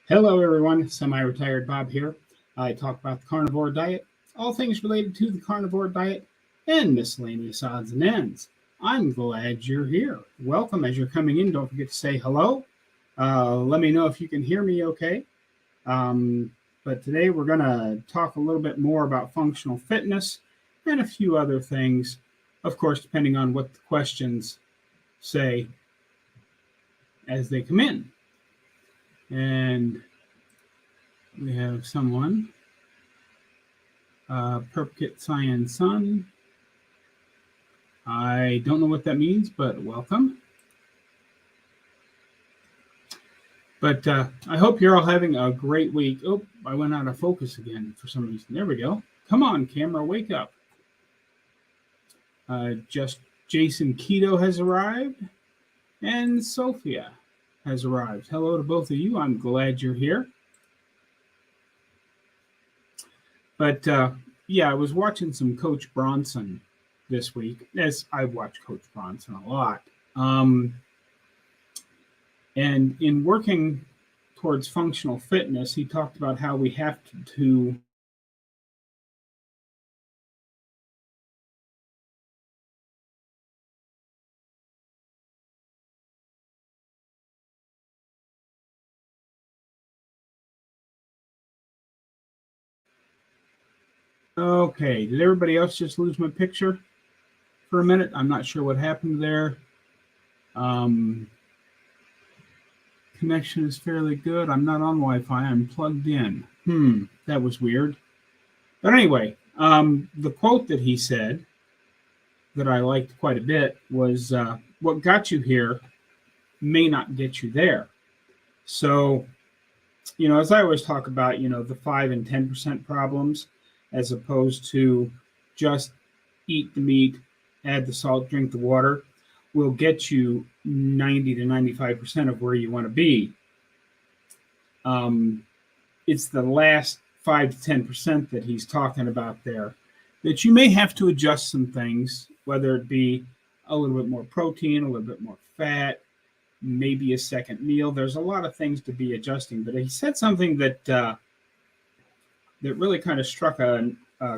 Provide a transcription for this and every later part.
Hello, everyone. Semi-retired Bob here. I talk about the carnivore diet, all things related to the carnivore diet, and miscellaneous odds and ends. I'm glad you're here. Welcome. As you're coming in, don't forget to say hello. Let me know if you can hear me okay. But today we're going to talk a little bit more about functional fitness and a few other things, of course, depending on what the questions say as they come in. And we have someone, Perpkit Cyan Sun. I don't know what that means, but welcome. But I hope you're all having a great week. Oh, I went out of focus again for some reason. There we go. Come on, camera, wake up. Just Jason Keto has arrived, and Sophia has arrived. Hello to both of you. I'm glad you're here. But yeah, I was watching some Coach Bronson this week. As I watch Coach Bronson a lot. And in working towards functional fitness, he talked about how we have to Okay, did everybody else just lose my picture for a minute? I'm not sure what happened there. Connection is fairly good. I'm not on Wi-Fi. I'm plugged in. That was weird. But anyway, the quote that he said that I liked quite a bit was, what got you here may not get you there. So, as I always talk about, the 5 and 10% problems, as opposed to just eat the meat, add the salt, drink the water, will get you 90 to 95% of where you want to be. It's the last 5 to 10% that he's talking about there that you may have to adjust some things, whether it be a little bit more protein, a little bit more fat, maybe a second meal. There's a lot of things to be adjusting, but he said something that really kind of struck a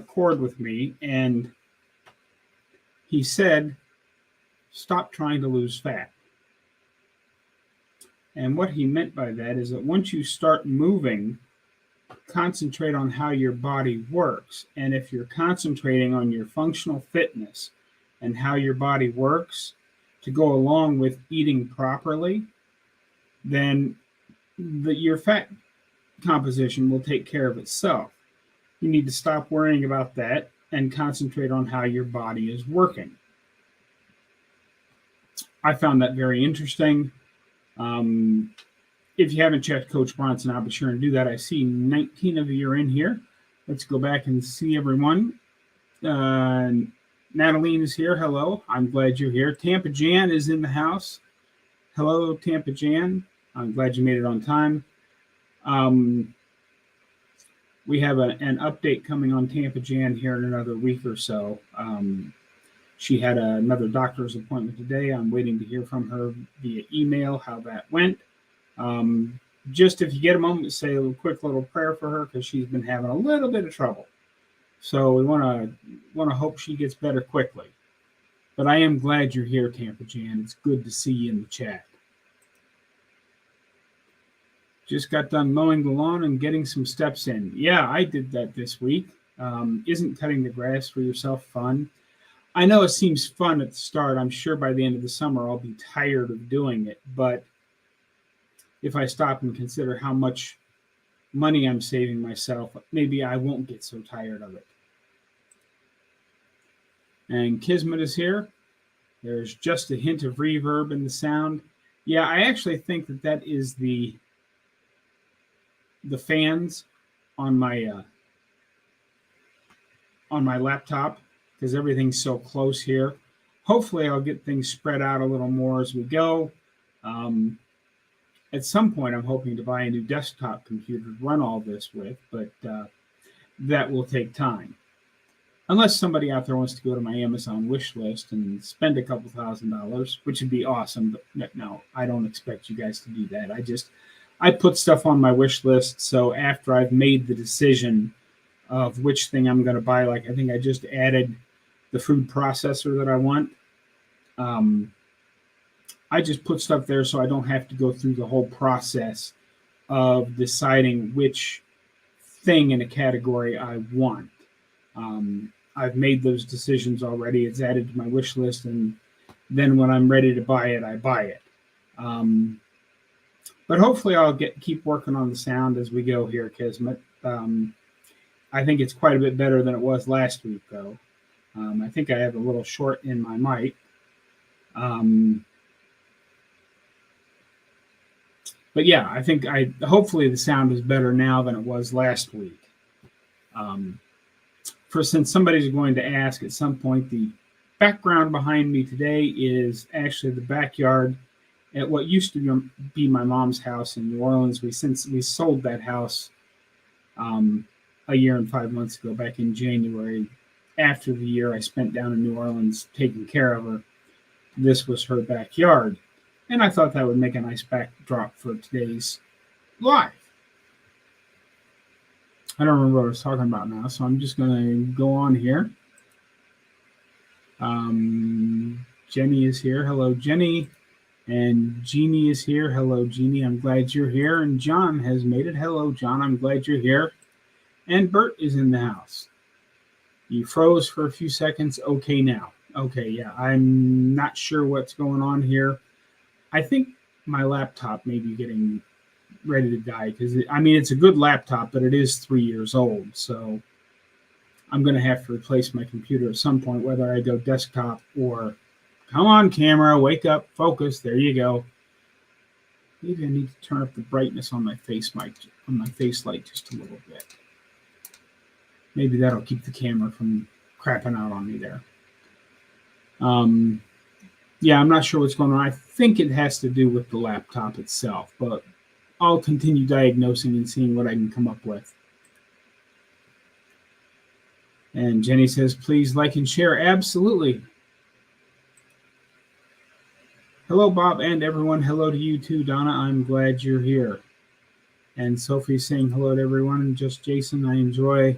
chord with me, and he said, stop trying to lose fat. And what he meant by that is that once you start moving, concentrate on how your body works. And if you're concentrating on your functional fitness and how your body works to go along with eating properly, then your fat composition will take care of itself. You need to stop worrying about that and concentrate on how your body is working. I found that very interesting. If you haven't checked Coach Bronson out, be sure and do that. I see 19 of you are in here. Let's go back and see everyone. Natalie is here. Hello. I'm glad you're here. Tampa Jan is in the house. Hello, Tampa Jan. I'm glad you made it on time. We have an update coming on Tampa Jan here in another week or so. She had another doctor's appointment today. I'm waiting to hear from her via email how that went. Just if you get a moment, say a quick little prayer for her because she's been having a little bit of trouble. So we want to hope she gets better quickly. But I am glad you're here, Tampa Jan. It's good to see you in the chat. Just got done mowing the lawn and getting some steps in. Yeah, I did that this week. Isn't cutting the grass for yourself fun? I know it seems fun at the start. I'm sure by the end of the summer I'll be tired of doing it. But if I stop and consider how much money I'm saving myself, maybe I won't get so tired of it. And Kismet is here. There's just a hint of reverb in the sound. Yeah, I actually think that is the fans on my laptop because everything's so close here. Hopefully I'll get things spread out a little more as we go. At some point I'm hoping to buy a new desktop computer to run all this with, but that will take time. Unless somebody out there wants to go to my Amazon wish list and spend a couple $1,000s, which would be awesome. But no, I don't expect you guys to do that. I put stuff on my wish list. So after I've made the decision of which thing I'm going to buy, like I think I just added the food processor that I want. I just put stuff there so I don't have to go through the whole process of deciding which thing in a category I want. I've made those decisions already. It's added to my wish list, and then when I'm ready to buy it, I buy it. But hopefully I'll keep working on the sound as we go here, Kismet. I think it's quite a bit better than it was last week, though. I think I have a little short in my mic. But yeah, I think hopefully the sound is better now than it was last week. Since somebody's going to ask at some point, the background behind me today is actually the backyard at what used to be my mom's house in New Orleans. We sold that house a year and 5 months ago, back in January. After the year I spent down in New Orleans taking care of her, this was her backyard. And I thought that would make a nice backdrop for today's live. I don't remember what I was talking about now, so I'm just going to go on here. Jenny is here. Hello, Jenny. And Jeannie is here. Hello, Jeannie. I'm glad you're here. And John has made it. Hello, John. I'm glad you're here. And Bert is in the house. You froze for a few seconds. Okay, now. Okay, yeah. I'm not sure what's going on here. I think my laptop may be getting ready to die because, it's a good laptop, but it is 3 years old. So I'm going to have to replace my computer at some point, whether I go desktop or, come on, camera, wake up, focus. There you go. Maybe I need to turn up the brightness on my face mic, on my face light just a little bit. Maybe that'll keep the camera from crapping out on me there. Yeah, I'm not sure what's going on. I think it has to do with the laptop itself, but I'll continue diagnosing and seeing what I can come up with. And Jenny says, please like and share. Absolutely. Hello, Bob and everyone. Hello to you too, Donna. I'm glad you're here. And Sophie's saying hello to everyone. And just Jason, I enjoy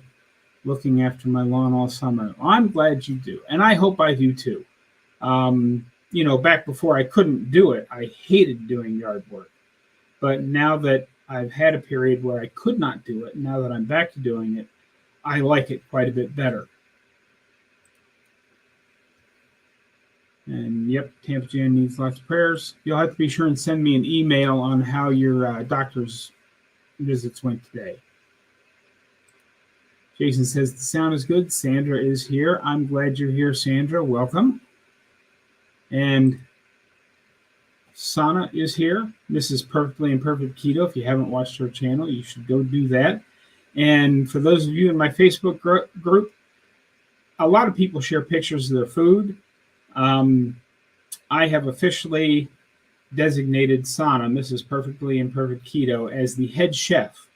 looking after my lawn all summer. Well, I'm glad you do. And I hope I do too. Back before I couldn't do it, I hated doing yard work. But now that I've had a period where I could not do it, now that I'm back to doing it, I like it quite a bit better. And yep, Tampa Jan needs lots of prayers. You'll have to be sure and send me an email on how your doctor's visits went today. Jason says the sound is good. Sandra is here. I'm glad you're here, Sandra. Welcome. And Sana is here. This is Perfectly Imperfect Keto. If you haven't watched her channel, you should go do that. And for those of you in my Facebook group, a lot of people share pictures of their food. I have officially designated Sana, Mrs. Perfectly Imperfect Keto, as the head chef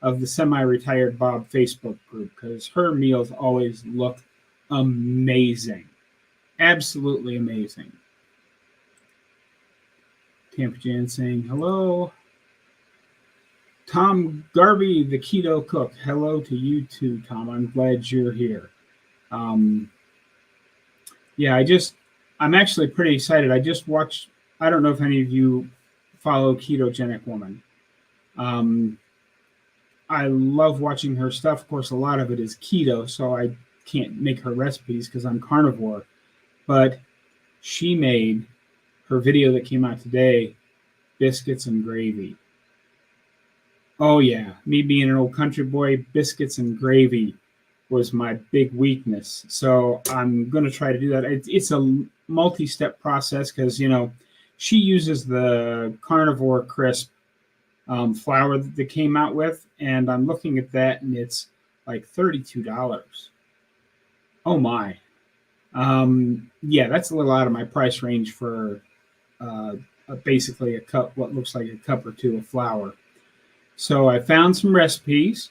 of the Semi-Retired Bob Facebook group because her meals always look amazing. Absolutely amazing. Tampa Jan saying hello. Tom Garvey, the keto cook. Hello to you too, Tom. I'm glad you're here. I'm actually pretty excited. I just watched, I don't know if any of you follow Ketogenic Woman. I love watching her stuff. Of course, a lot of it is keto, so I can't make her recipes because I'm carnivore. But she made her video that came out today, biscuits and gravy. Oh yeah, me being an old country boy, biscuits and gravy was my big weakness. So I'm going to try to do that. It's a multi-step process because, she uses the Carnivore crisp flour that they came out with. And I'm looking at that and it's like $32. Oh my. Yeah, that's a little out of my price range for basically a cup, what looks like a cup or two of flour. So I found some recipes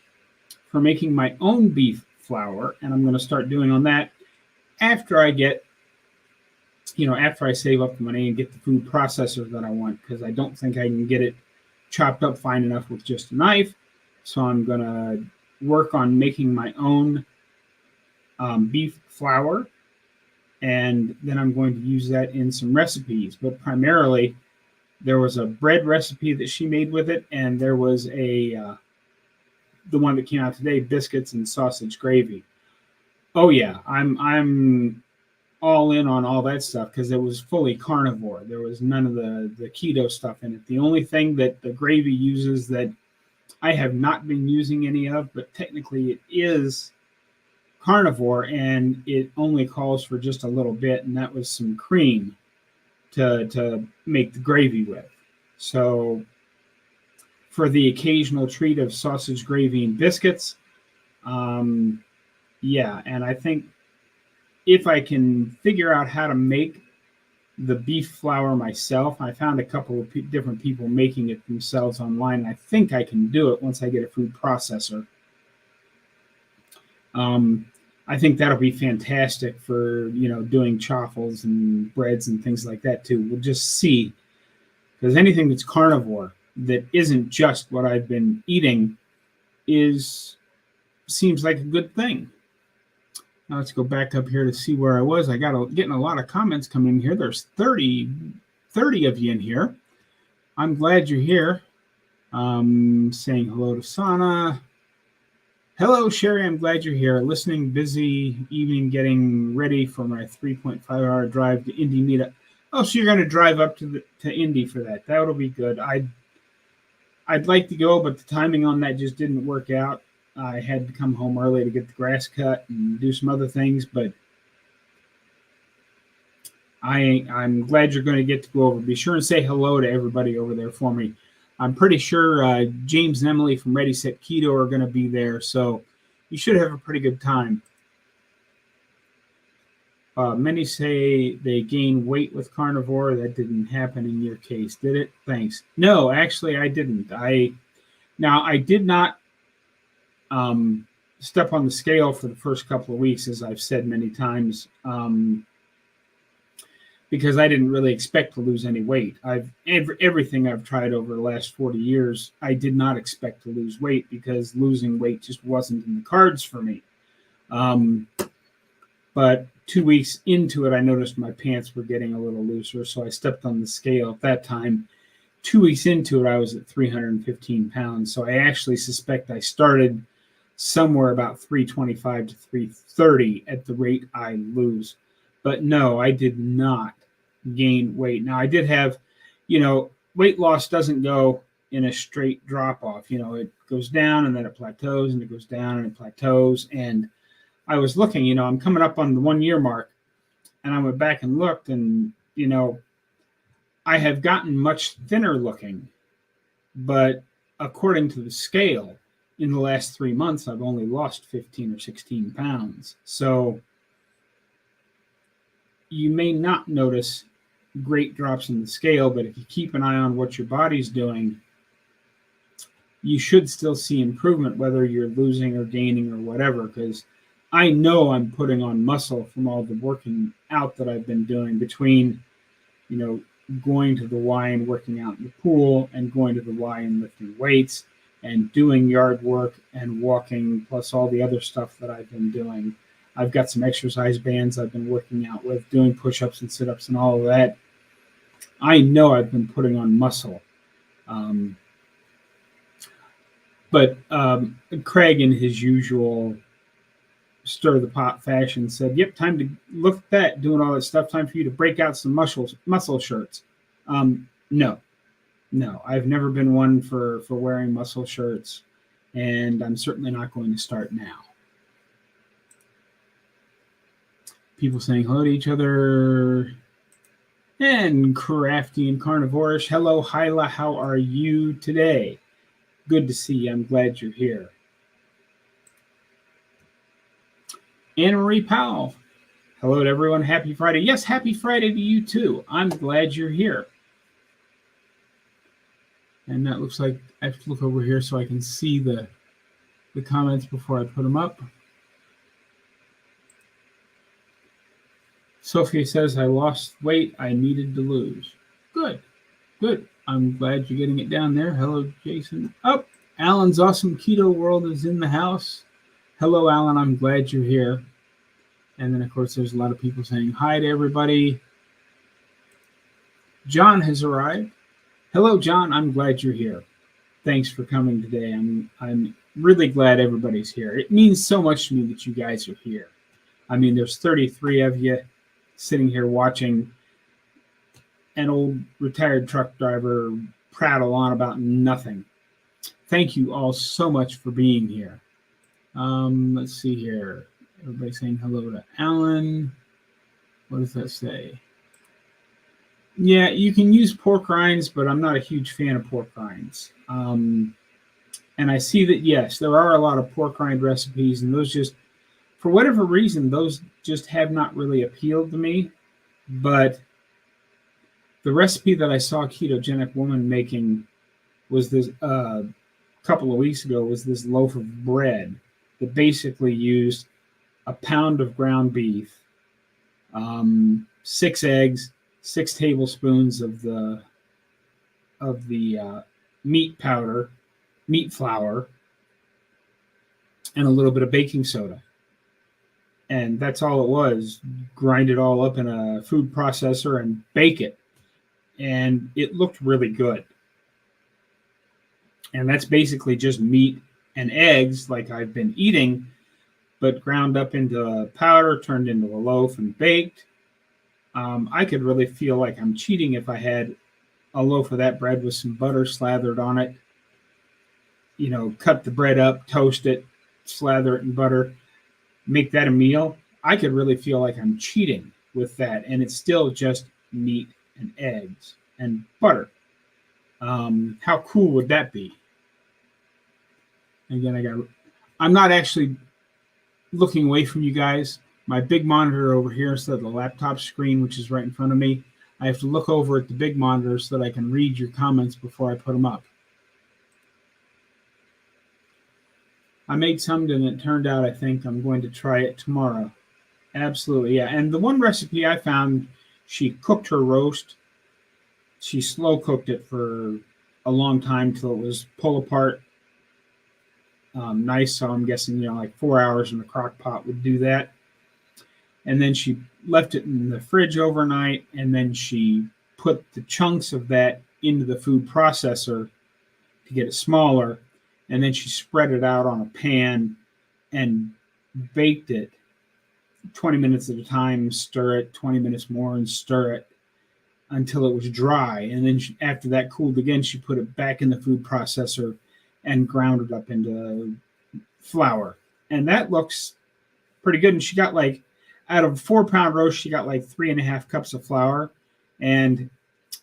for making my own beef flour, and I'm going to start doing on that after I get, after I save up the money and get the food processor that I want, because I don't think I can get it chopped up fine enough with just a knife. So I'm going to work on making my own beef flour, and then I'm going to use that in some recipes. But primarily, there was a bread recipe that she made with it, and there was the one that came out today, biscuits and sausage gravy. Oh yeah, I'm all in on all that stuff because it was fully carnivore. There was none of the keto stuff in it. The only thing that the gravy uses that I have not been using any of, but technically it is carnivore, and it only calls for just a little bit, and that was some cream to make the gravy with. So for the occasional treat of sausage gravy and biscuits, yeah, and I think if I can figure out how to make the beef flour myself, I found a couple of different people making it themselves online. I think I can do it once I get a food processor. I think that'll be fantastic for, doing chaffles and breads and things like that too. We'll just see, because anything that's carnivore that isn't just what I've been eating seems like a good thing. Now let's go back up here to see where I was. I getting a lot of comments coming here. There's 30 of you in here. I'm glad you're here. Saying hello to Sana. Hello, Sherry. I'm glad you're here. Listening, busy evening, getting ready for my 3.5-hour drive to Indy meetup. Oh, so you're going to drive up to Indy for that? That'll be good. I'd like to go, but the timing on that just didn't work out. I had to come home early to get the grass cut and do some other things, but I'm glad you're going to get to go over. Be sure and say hello to everybody over there for me. I'm pretty sure James and Emily from Ready Set Keto are going to be there, so you should have a pretty good time. Many say they gain weight with carnivore. That didn't happen in your case, did it? Thanks. No, actually, I didn't. I did not step on the scale for the first couple of weeks, as I've said many times, because I didn't really expect to lose any weight. Everything I've tried over the last 40 years, I did not expect to lose weight because losing weight just wasn't in the cards for me. But 2 weeks into it, I noticed my pants were getting a little looser, so I stepped on the scale at that time. 2 weeks into it, I was at 315 pounds. So I actually suspect I started somewhere about 325 to 330 at the rate I lose. But no, I did not gain weight. Now, I did have, weight loss doesn't go in a straight drop off. It goes down and then it plateaus and it goes down and it plateaus. And I was looking, I'm coming up on the 1 year mark, and I went back and looked, and, I have gotten much thinner looking, but according to the scale, in the last 3 months, I've only lost 15 or 16 pounds. So you may not notice great drops in the scale, but if you keep an eye on what your body's doing, you should still see improvement, whether you're losing or gaining or whatever, because I know I'm putting on muscle from all the working out that I've been doing between, going to the Y and working out in the pool, and going to the Y and lifting weights and doing yard work and walking, plus all the other stuff that I've been doing. I've got some exercise bands I've been working out with, doing push-ups and sit-ups and all of that. I know I've been putting on muscle. But Craig, in his usual stir the pot fashion, said, yep, time to look at that, doing all that stuff, time for you to break out some muscle shirts. No, I've never been one for wearing muscle shirts, and I'm certainly not going to start now. People saying hello to each other. And Crafty and Carnivorish, hello, Hyla, how are you today? Good to see you. I'm glad you're here. Anna Marie Powell, hello to everyone. Happy Friday. Yes, happy Friday to you too. I'm glad you're here. And that looks like I have to look over here so I can see the comments before I put them up. Sophia says, I lost weight I needed to lose. Good. I'm glad you're getting it down there. Hello, Jason. Oh, Alan's Awesome Keto World is in the house. Hello, Alan. I'm glad you're here. And then, of course, there's a lot of people saying hi to everybody. John has arrived. Hello, John. I'm glad you're here. Thanks for coming today. I'm really glad everybody's here. It means so much to me that you guys are here. I mean, there's 33 of you sitting here watching an old retired truck driver prattle on about nothing. Thank you all so much for being here. Let's see here. Everybody saying hello to Alan. What does that say? Yeah, you can use pork rinds, but I'm not a huge fan of pork rinds. And I see that, yes, there are a lot of pork rind recipes, and those just, for whatever reason, those just have not really appealed to me. But the recipe that I saw a ketogenic woman making was this couple of weeks ago, was this loaf of bread that basically used a pound of ground beef, 6 eggs, 6 tablespoons of the meat powder, meat flour, and a little bit of baking soda. And that's all it was. Grind it all up in a food processor and bake it. And it looked really good. And that's basically just meat and eggs like I've been eating, but ground up into powder, turned into a loaf and baked. I could really feel like I'm cheating if I had a loaf of that bread with some butter slathered on it. You know, cut the bread up, toast it, slather it in butter, make that a meal. I could really feel like I'm cheating with that, and it's still just meat and eggs and butter. How cool would that be? Again, I'm not actually looking away from you guys. My big monitor over here instead of the laptop screen, which is right in front of me. I have to look over at the big monitor so that I can read your comments before I put them up. I made some and it turned out, I think I'm going to try it tomorrow. Absolutely, yeah. And the one recipe I found, she cooked her roast. She slow cooked it for a long time till it was pull apart nice. So I'm guessing, like 4 hours in the crock pot would do that. And then she left it in the fridge overnight, and then she put the chunks of that into the food processor to get it smaller, and then she spread it out on a pan and baked it 20 minutes at a time, stir it, 20 minutes more, and stir it until it was dry. And then after that cooled again, she put it back in the food processor and ground it up into flour. And that looks pretty good. And she got out of a 4-pound roast, she got 3.5 cups of flour. And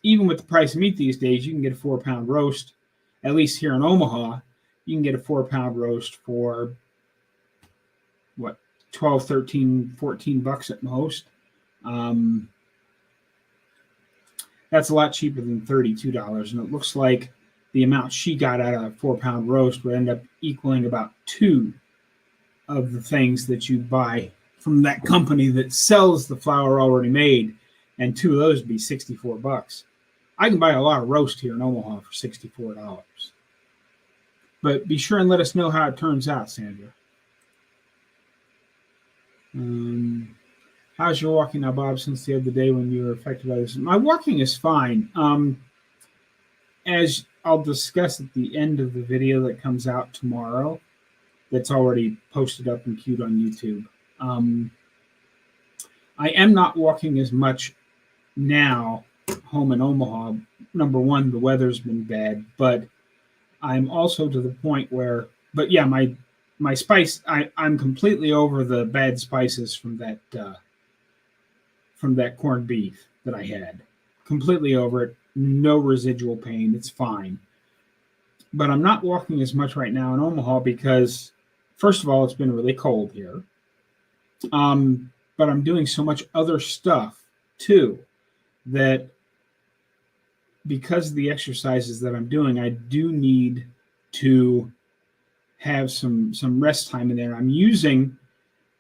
even with the price of meat these days, you can get a 4-pound roast, at least here in Omaha, you can get a 4-pound roast for what, 12, 13, 14 bucks at most. That's a lot cheaper than $32. And it looks like the amount she got out of a 4-pound roast would end up equaling about 2 of the things that you buy from that company that sells the flour already made, and 2 of those would be 64 bucks. I can buy a lot of roast here in Omaha for $64. But be sure and let us know how it turns out, Sandra. How's your walking now, Bob, since the other day when you were affected by this? My walking is fine. As I'll discuss at the end of the video that comes out tomorrow, that's already posted up and queued on YouTube. I am not walking as much now home in Omaha. Number one, the weather's been bad, but I'm also to the point where, but yeah, my spice, I'm completely over the bad spices from that corned beef that I had. Completely over it. No residual pain. It's fine. But I'm not walking as much right now in Omaha because, first of all, it's been really cold here. But I'm doing so much other stuff too that because of the exercises that I'm doing, I do need to have some rest time in there. I'm using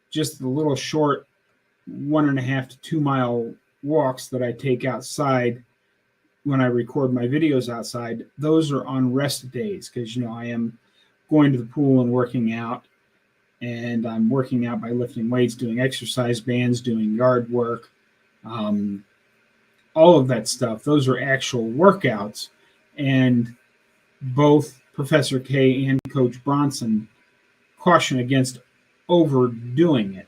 just the little short 1.5 to 2 mile walks that I take outside when I record my videos outside, those are on rest days because, I am going to the pool and working out. And I'm working out by lifting weights, doing exercise bands, doing yard work, all of that stuff. Those are actual workouts. And both Professor K and Coach Bronson caution against overdoing it.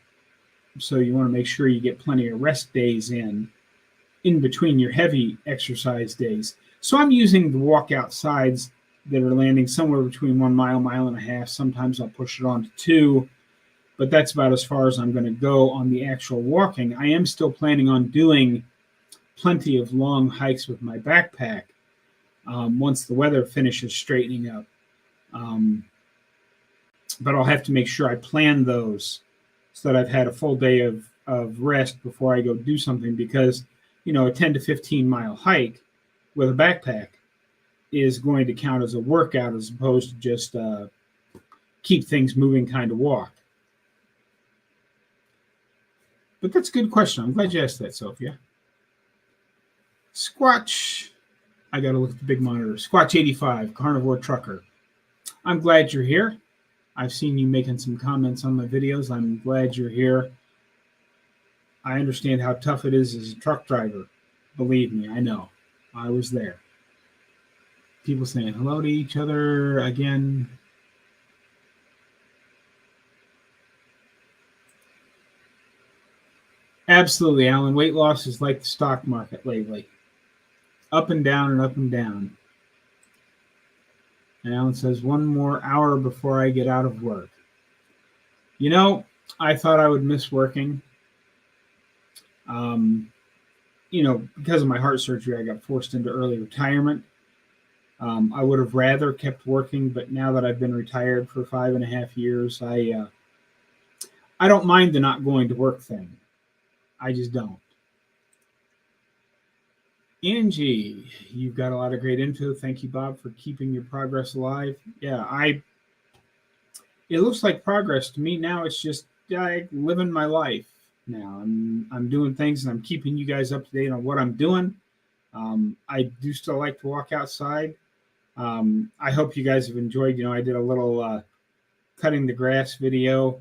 So you want to make sure you get plenty of rest days in between your heavy exercise days. So I'm using the walkout sides that are landing somewhere between 1 mile, mile and a half. Sometimes I'll push it on to 2, but that's about as far as I'm going to go on the actual walking. I am still planning on doing plenty of long hikes with my backpack once the weather finishes straightening up. But I'll have to make sure I plan those so that I've had a full day of rest before I go do something, because, a 10 to 15 mile hike with a backpack is going to count as a workout as opposed to just keep things moving kind of walk. But that's a good question. I'm glad you asked that, Sophia. Squatch, I got to look at the big monitor. Squatch 85, Carnivore Trucker. I'm glad you're here. I've seen you making some comments on my videos. I'm glad you're here. I understand how tough it is as a truck driver. Believe me, I know. I was there. People saying hello to each other again. Absolutely, Alan. Weight loss is like the stock market lately. Up and down and up and down. And Alan says, 1 more hour before I get out of work. I thought I would miss working. Because of my heart surgery, I got forced into early retirement. I would have rather kept working, but now that I've been retired for 5.5 years, I don't mind the not going to work thing. I just don't. Angie, you've got a lot of great info. Thank you, Bob, for keeping your progress alive. Yeah, it looks like progress to me now. It's just living my life now. I'm doing things and I'm keeping you guys up to date on what I'm doing. I do still like to walk outside. I hope you guys have enjoyed. I did a little cutting the grass video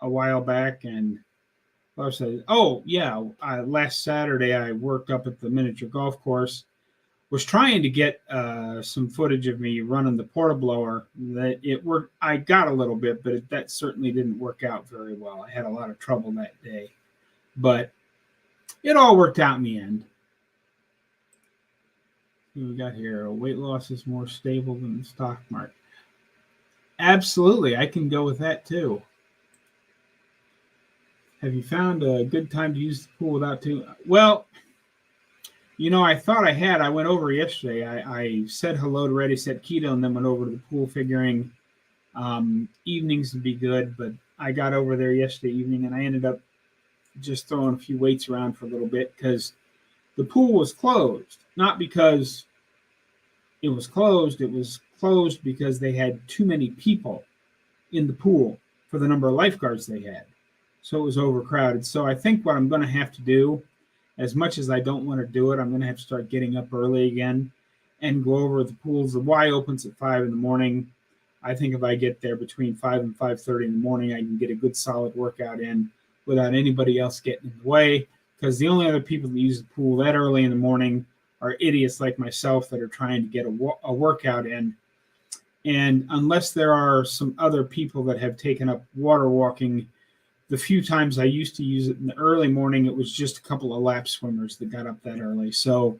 a while back, and last Saturday I worked up at the miniature golf course. Was trying to get some footage of me running the porta blower. That it worked. I got a little bit, but that certainly didn't work out very well. I had a lot of trouble that day, but it all worked out in the end. What we got here? Weight loss is more stable than the stock market. Absolutely, I can go with that too. Have you found a good time to use the pool without too? Well, I thought I had. I went over yesterday. I said hello to Ready Set Keto and then went over to the pool figuring evenings would be good. But I got over there yesterday evening and I ended up just throwing a few weights around for a little bit because the pool was closed. Not because it was closed. It was closed because they had too many people in the pool for the number of lifeguards they had. So it was overcrowded. So I think what I'm going to have to do, as much as I don't want to do it, I'm going to have to start getting up early again and go over the pools. The Y opens at 5 in the morning. I think if I get there between 5 and 5:30 in the morning, I can get a good solid workout in without anybody else getting in the way. Because the only other people that use the pool that early in the morning are idiots like myself that are trying to get a workout in. And unless there are some other people that have taken up water walking, the few times I used to use it in the early morning, it was just a couple of lap swimmers that got up that early. So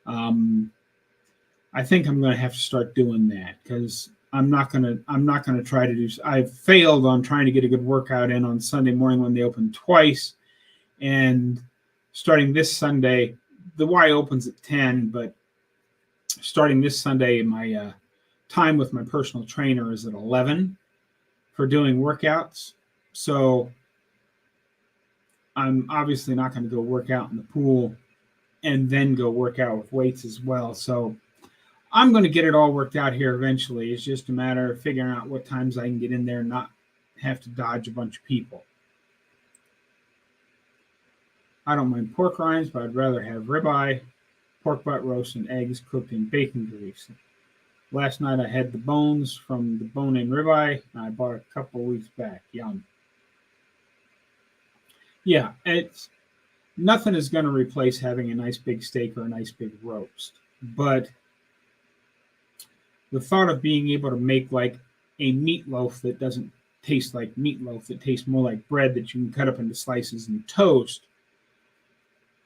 I think I'm going to have to start doing that because I'm not going to try to do. I've failed on trying to get a good workout in on Sunday morning when they open twice. And starting this Sunday, the Y opens at 10, but starting this Sunday, my time with my personal trainer is at 11 for doing workouts. So I'm obviously not going to go work out in the pool and then go work out with weights as well. So I'm going to get it all worked out here eventually. It's just a matter of figuring out what times I can get in there and not have to dodge a bunch of people. I don't mind pork rinds, but I'd rather have ribeye. pork butt roast and eggs cooked in bacon grease. Last night I had the bones from the bone-in ribeye. I bought a couple of weeks back. Yum. Yeah, it's nothing is going to replace having a nice big steak or a nice big roast. But the thought of being able to make like a meatloaf that doesn't taste like meatloaf, that tastes more like bread that you can cut up into slices and toast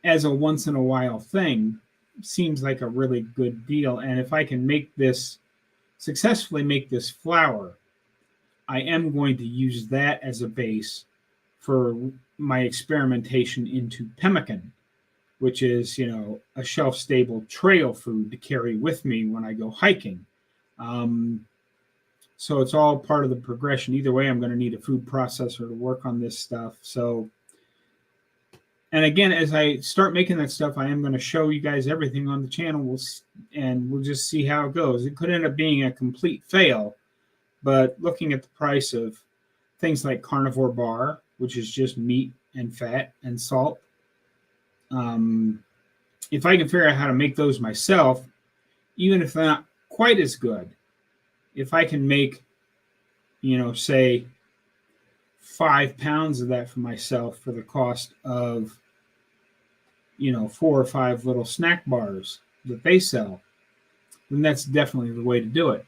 as a once in a while thing seems like a really good deal. And if I can successfully make this flour, I am going to use that as a base for my experimentation into pemmican, which is, a shelf-stable trail food to carry with me when I go hiking. So it's all part of the progression. Either way, I'm going to need a food processor to work on this stuff. So, and again, as I start making that stuff, I am going to show you guys everything on the channel, we'll just see how it goes. It could end up being a complete fail, but looking at the price of things like Carnivore bar, which is just meat and fat and salt, if I can figure out how to make those myself, even if they're not quite as good, if I can make, say 5 pounds of that for myself for the cost of, 4 or 5 little snack bars that they sell, then that's definitely the way to do it.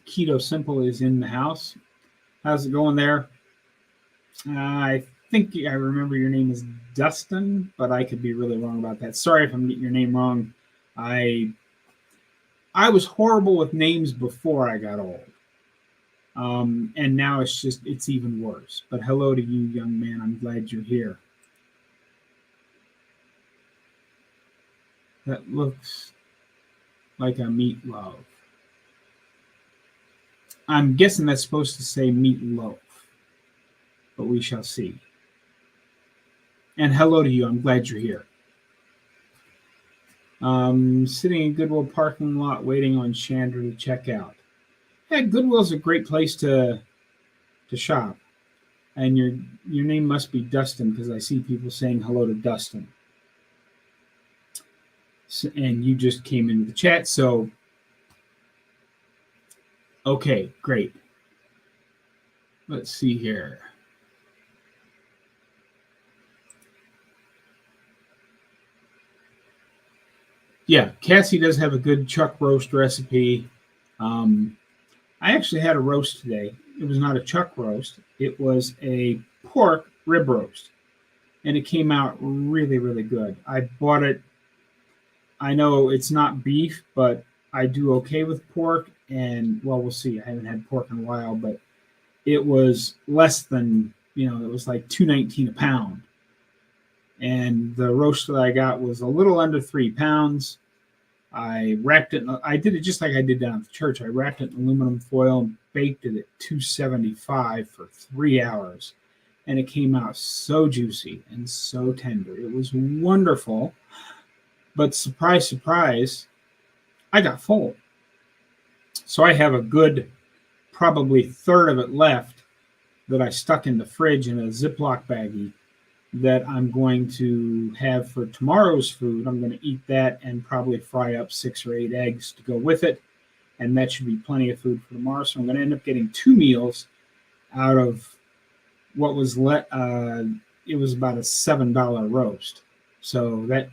Keto Simple is in the house. How's it going there? I think I remember your name is Dustin, but I could be really wrong about that. Sorry if I'm getting your name wrong. I was horrible with names before I got old. And now it's even worse. But hello to you, young man. I'm glad you're here. That looks like a meatloaf. I'm guessing that's supposed to say meatloaf, but we shall see. And hello to you. I'm glad you're here. Sitting in Goodwill parking lot waiting on Chandra to check out. Yeah, Goodwill's a great place to shop. And your name must be Dustin because I see people saying hello to Dustin. So, and you just came into the chat, so okay, great. Let's see here. Yeah, Cassie does have a good chuck roast recipe. I actually had a roast today. It was not a chuck roast. It was a pork rib roast. And it came out really, really good. I bought it. I know it's not beef, but I do okay with pork. And, well, we'll see. I haven't had pork in a while, but it was less than, it was like $2.19 a pound. And the roast that I got was a little under 3 pounds. I wrapped it. I did it just like I did down at the church. I wrapped it in aluminum foil and baked it at 275 for 3 hours. And it came out so juicy and so tender. It was wonderful. But surprise, surprise, I got full. So I have a good, probably third of it left that I stuck in the fridge in a Ziploc baggie that I'm going to have for tomorrow's food. I'm going to eat that and probably fry up 6 or 8 eggs to go with it. And that should be plenty of food for tomorrow. So I'm going to end up getting 2 meals out of what was it was about a $7 roast. So that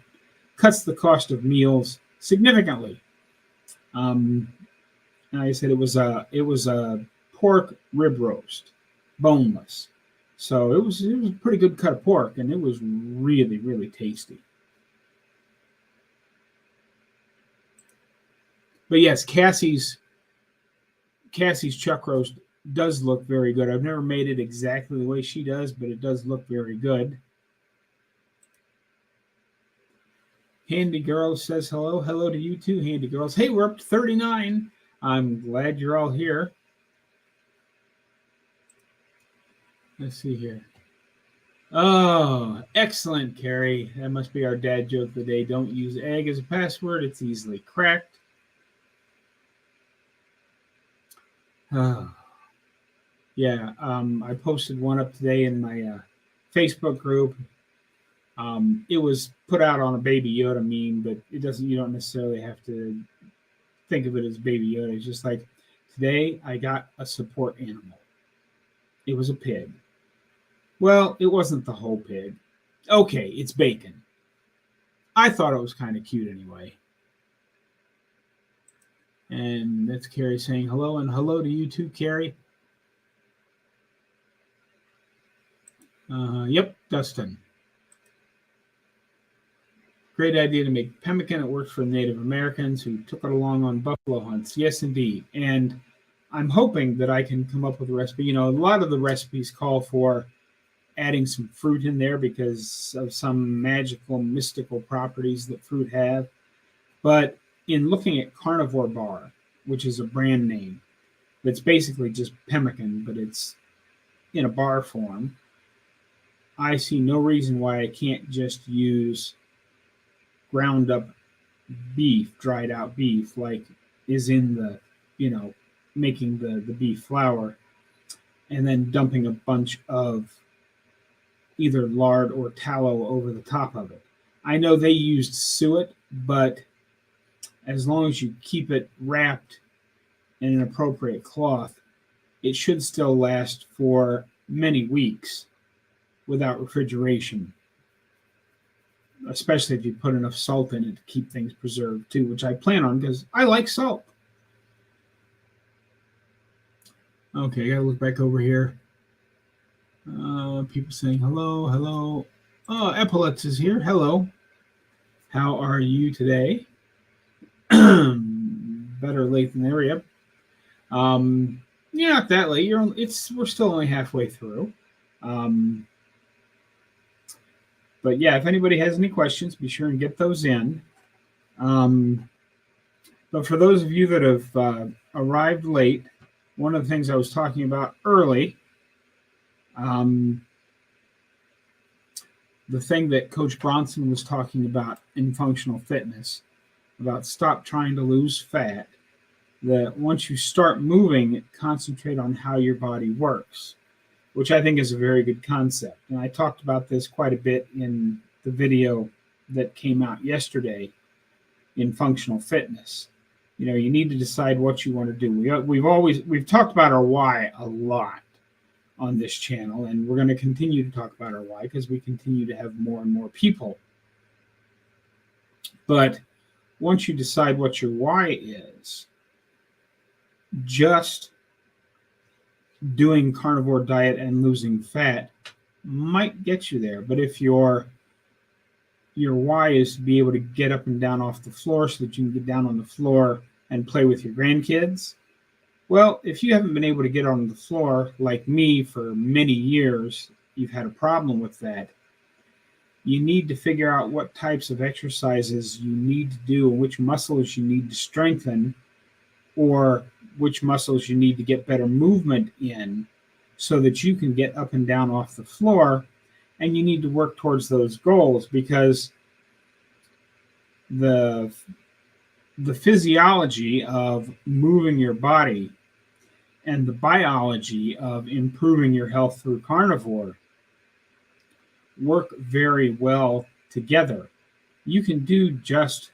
cuts the cost of meals significantly. And like I said, it was a pork rib roast, boneless. So it was a pretty good cut of pork, and it was really, really tasty. But yes, Cassie's chuck roast does look very good. I've never made it exactly the way she does, but it does look very good. Handy Girls says hello. Hello to you too, Handy Girls. Hey, we're up to 39. I'm glad you're all here. Let's see here. Oh, excellent, Carrie. That must be our dad joke of the day. Don't use egg as a password. It's easily cracked. Oh. Yeah, I posted one up today in my Facebook group. It was put out on a Baby Yoda meme, but it doesn't. You don't necessarily have to think of it as Baby Yoda. It's just like, today I got a support animal. It was a pig. Well, it wasn't the whole pig. Okay, it's bacon. I thought it was kind of cute anyway. And that's Carrie saying hello, and hello to you too, Carrie. Yep, Dustin. Great idea to make pemmican. It worked for Native Americans who took it along on buffalo hunts. Yes, indeed. And I'm hoping that I can come up with a recipe. A lot of the recipes call for adding some fruit in there because of some magical, mystical properties that fruit have. But in looking at Carnivore Bar, which is a brand name, that's basically just pemmican, but it's in a bar form, I see no reason why I can't just use ground up beef, dried out beef, like is in the, making the beef flour, and then dumping a bunch of either lard or tallow over the top of it. I know they used suet, but as long as you keep it wrapped in an appropriate cloth, it should still last for many weeks without refrigeration, especially if you put enough salt in it to keep things preserved too, which I plan on because I like salt. Okay, I gotta look back over here. People saying hello, hello. Oh, Epaulets is here. Hello. How are you today? Better late than never. Yep. Yeah, not that late. We're still only halfway through. But yeah, if anybody has any questions, be sure and get those in. But for those of you that have arrived late, one of the things I was talking about early, the thing that Coach Bronson was talking about in functional fitness, about stop trying to lose fat, that once you start moving, concentrate on how your body works, which I think is a very good concept. And I talked about this quite a bit in the video that came out yesterday in functional fitness. You need to decide what you want to do. We've talked about our why a lot on this channel, and we're going to continue to talk about our why because we continue to have more and more people. But once you decide what your why is, just doing carnivore diet and losing fat might get you there. But if your why is to be able to get up and down off the floor so that you can get down on the floor and play with your grandkids, well, if you haven't been able to get on the floor like me for many years, you've had a problem with that, you need to figure out what types of exercises you need to do and which muscles you need to strengthen, or which muscles you need to get better movement in so that you can get up and down off the floor. And you need to work towards those goals because the physiology of moving your body and the biology of improving your health through carnivore work very well together. You can do just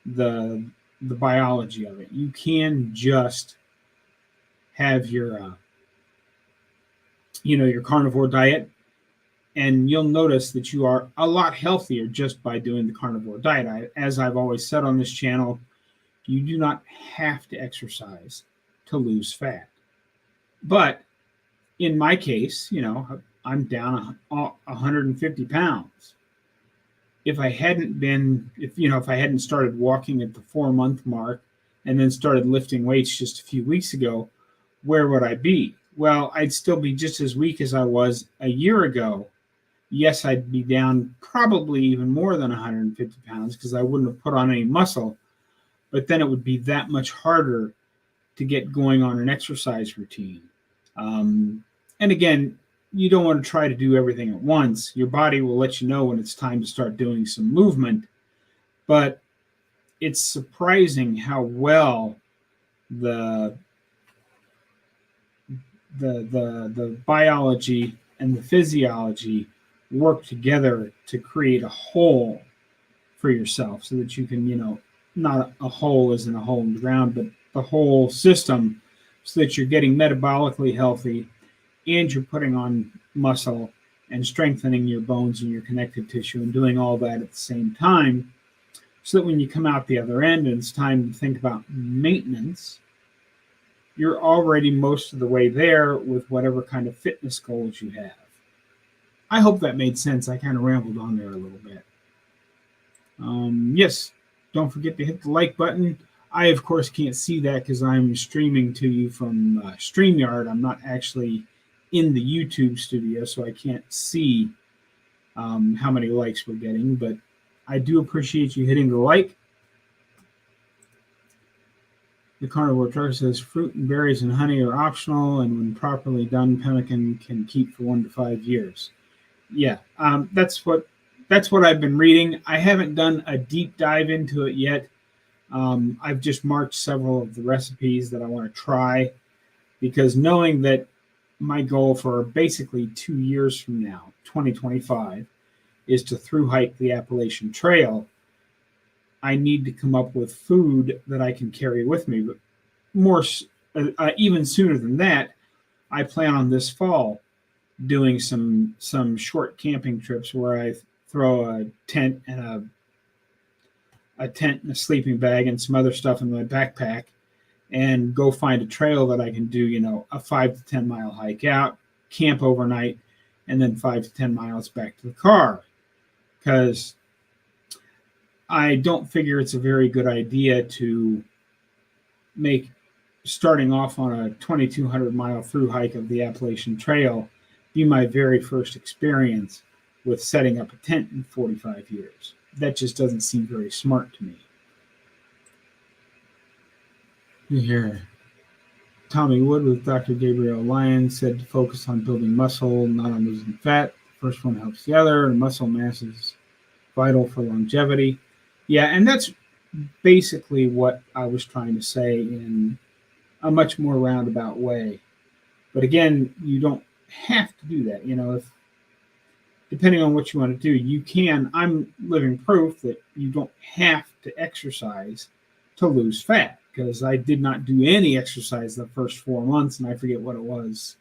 the biology of it. You can just have your your carnivore diet, and you'll notice that you are a lot healthier just by doing the carnivore diet. As I've always said on this channel, you do not have to exercise to lose fat. But in my case, I'm down 150 pounds. If I hadn't started walking at the 4-month mark and then started lifting weights just a few weeks ago, where would I be? Well, I'd still be just as weak as I was a year ago. Yes, I'd be down probably even more than 150 pounds because I wouldn't have put on any muscle, but then it would be that much harder to get going on an exercise routine. And again, you don't want to try to do everything at once. Your body will let you know when it's time to start doing some movement, but it's surprising how well the biology and the physiology work together to create a whole for yourself so that you can, not a hole as in a hole in the ground, but the whole system so that you're getting metabolically healthy and you're putting on muscle and strengthening your bones and your connective tissue and doing all that at the same time so that when you come out the other end and it's time to think about maintenance, you're already most of the way there with whatever kind of fitness goals you have. I hope that made sense. I kind of rambled on there a little bit. Yes, don't forget to hit the like button. I, of course, can't see that because I'm streaming to you from StreamYard. I'm not actually in the YouTube studio, so I can't see how many likes we're getting, but I do appreciate you hitting the like. The Carnivore Trucker says fruit and berries and honey are optional, and when properly done, pemmican can keep for 1 to 5 years. Yeah, that's what I've been reading. I haven't done a deep dive into it yet. I've just marked several of the recipes that I want to try because knowing that my goal for basically 2 years from now, 2025, is to through hike the Appalachian Trail, I need to come up with food that I can carry with me. But more, even sooner than that, I plan on this fall doing some short camping trips where I throw a tent and a sleeping bag and some other stuff in my backpack and go find a trail that I can do, a 5 to 10 mile hike out, camp overnight, and then 5 to 10 miles back to the car. Because I don't figure it's a very good idea to make starting off on a 2,200 mile through hike of the Appalachian Trail be my very first experience with setting up a tent in 45 years. That just doesn't seem very smart to me. Here, Tommy Wood with Dr. Gabriel Lyon said to focus on building muscle, not on losing fat. The first one helps the other, and muscle mass is vital for longevity. Yeah, and that's basically what I was trying to say in a much more roundabout way. But again, you don't have to do that. If depending on what you want to do, you can. I'm living proof that you don't have to exercise to lose fat because I did not do any exercise the first 4 months, and I forget what it was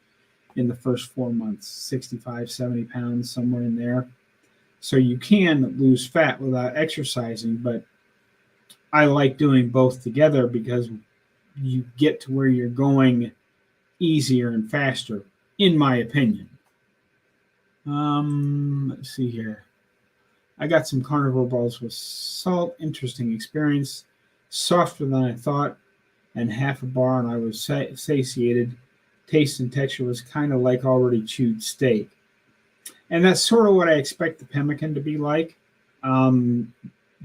in the first 4 months, 65, 70 pounds, somewhere in there. So you can lose fat without exercising, but I like doing both together because you get to where you're going easier and faster, in my opinion. Let's see here. I got some carnivore balls with salt. Interesting experience. Softer than I thought, and half a bar, and I was satiated. Taste and texture was kind of like already chewed steak. And that's sort of what I expect the pemmican to be like, the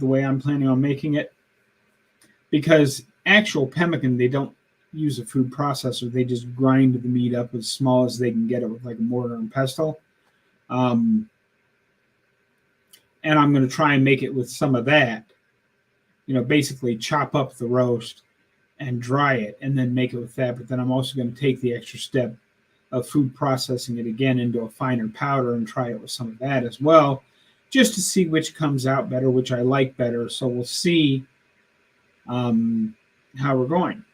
way I'm planning on making it. Because actual pemmican, they don't use a food processor. They just grind the meat up as small as they can get it with like a mortar and pestle. And I'm going to try and make it with some of that. Basically chop up the roast and dry it and then make it with that. But then I'm also going to take the extra step of food processing it again into a finer powder and try it with some of that as well, just to see which comes out better, which I like better. So we'll see how we're going.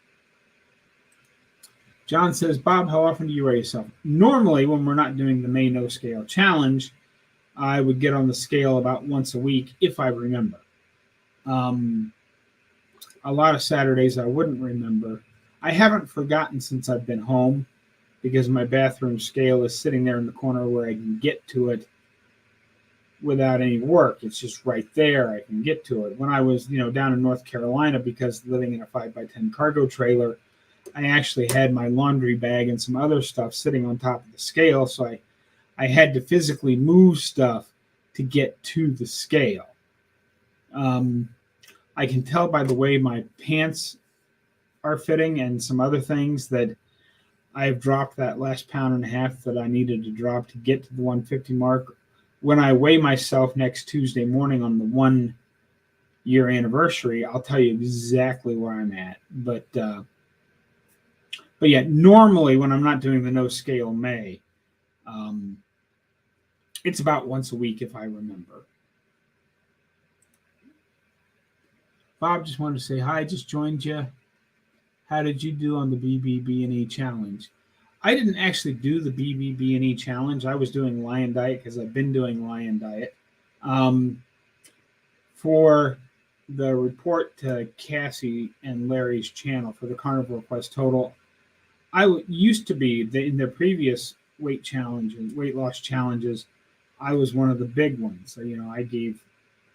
John says, Bob, how often do you weigh yourself? Normally, when we're not doing the May No Scale Challenge, I would get on the scale about once a week if I remember. A lot of Saturdays I wouldn't remember. I haven't forgotten since I've been home because my bathroom scale is sitting there in the corner where I can get to it without any work. It's just right there. I can get to it. When I was, down in North Carolina, because living in a 5x10 cargo trailer, I actually had my laundry bag and some other stuff sitting on top of the scale. So I had to physically move stuff to get to the scale. I can tell by the way my pants are fitting and some other things that I've dropped that last pound and a half that I needed to drop to get to the 150 mark. When I weigh myself next Tuesday morning on the 1 year anniversary, I'll tell you exactly where I'm at. But yeah, normally when I'm not doing the No Scale May, It's about once a week if I remember. Bob just wanted to say hi, just joined you. How did you do on the BBB&E challenge? I didn't actually do the BBB&E challenge. I was doing Lion Diet because I've been doing Lion Diet. For the report to Cassie and Larry's channel for the Carnivore Quest Total, I used to be in their previous weight loss challenges. I was one of the big ones. So, I gave,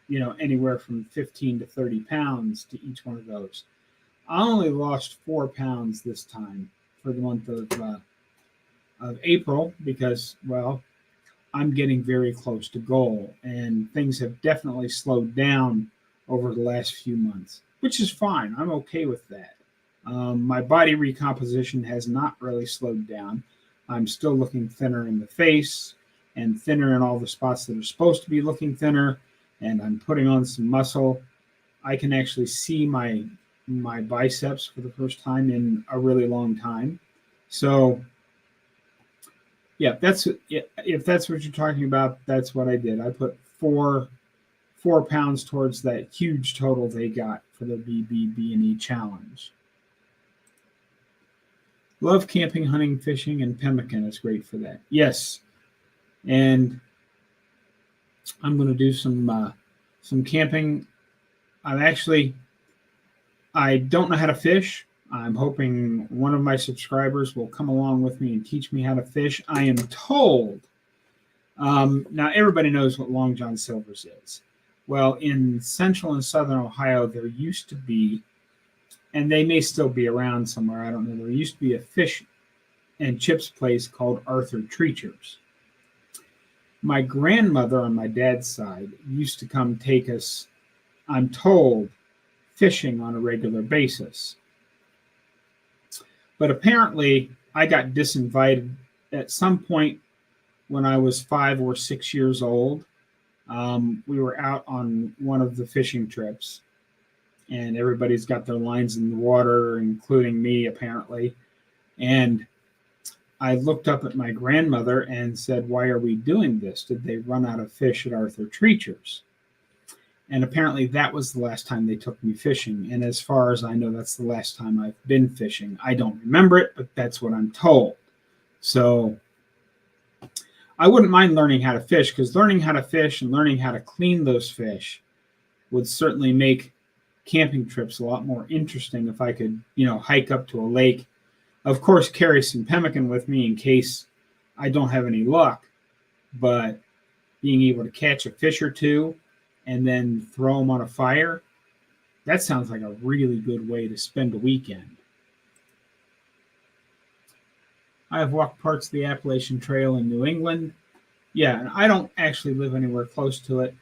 anywhere from 15 to 30 pounds to each one of those. I only lost 4 pounds this time for the month of April because, well, I'm getting very close to goal, and things have definitely slowed down over the last few months, which is fine. I'm okay with that. My body recomposition has not really slowed down. I'm still looking thinner in the face and thinner in all the spots that are supposed to be looking thinner, and I'm putting on some muscle. I can actually see my biceps for the first time in a really long time. So, yeah, if that's what you're talking about, that's what I did. I put 4 pounds towards that huge total they got for the BBB&E challenge. Love camping, hunting, fishing, and pemmican is great for that. Yes, and I'm going to do some camping. I don't know how to fish. I'm hoping one of my subscribers will come along with me and teach me how to fish. I am told. Now, everybody knows what Long John Silver's is. Well, in central and southern Ohio, there used to be, and they may still be around somewhere, I don't know, there used to be a fish and chips place called Arthur Treacher's. My grandmother on my dad's side used to come take us, I'm told, fishing on a regular basis. But apparently, I got disinvited at some point when I was 5 or 6 years old. We were out on one of the fishing trips, and everybody's got their lines in the water, including me, apparently. And I looked up at my grandmother and said, "Why are we doing this? Did they run out of fish at Arthur Treacher's?" And apparently that was the last time they took me fishing. And as far as I know, that's the last time I've been fishing. I don't remember it, but that's what I'm told. So I wouldn't mind learning how to fish, because learning how to fish and learning how to clean those fish would certainly make camping trips a lot more interesting if I could, hike up to a lake. Of course, carry some pemmican with me in case I don't have any luck. But being able to catch a fish or two and then throw them on a fire, that sounds like a really good way to spend a weekend. I have walked parts of the Appalachian Trail in New England. Yeah, and I don't actually live anywhere close to it.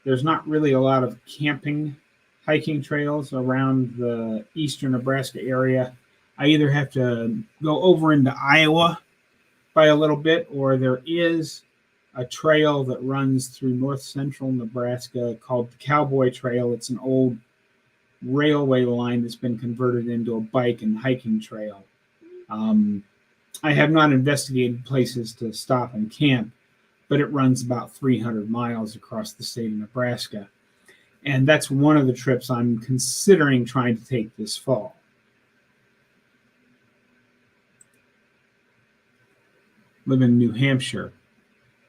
There's not really a lot of hiking trails around the eastern Nebraska area. I either have to go over into Iowa by a little bit, or there is a trail that runs through north central Nebraska called the Cowboy Trail. It's an old railway line that's been converted into a bike and hiking trail. I have not investigated places to stop and camp, but it runs about 300 miles across the state of Nebraska. And that's one of the trips I'm considering trying to take this fall. Live in New Hampshire.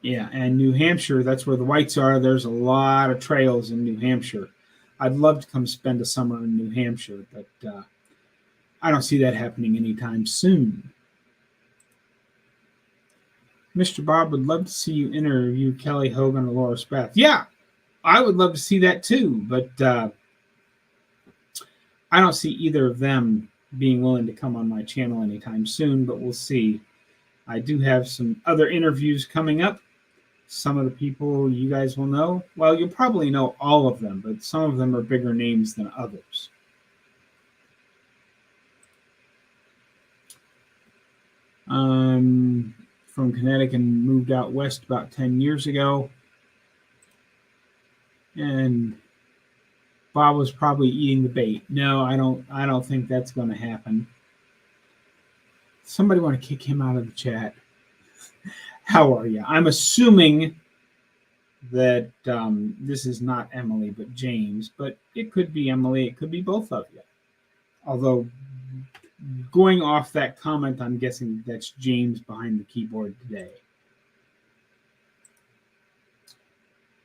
Yeah, and New Hampshire, that's where the whites are. There's a lot of trails in New Hampshire. I'd love to come spend a summer in New Hampshire, but I don't see that happening anytime soon. Mr. Bob would love to see you interview Kelly Hogan or Laura Spath. Yeah, I would love to see that too, but I don't see either of them being willing to come on my channel anytime soon, but we'll see. I do have some other interviews coming up. Some of the people you guys will know. Well, you'll probably know all of them, but some of them are bigger names than others. From Connecticut and moved out west about 10 years ago. And Bob was probably eating the bait. No, I don't think that's going to happen. Somebody want to kick him out of the chat. How are you? I'm assuming that this is not Emily, but James, but it could be Emily. It could be both of you. Although, going off that comment, I'm guessing that's James behind the keyboard today.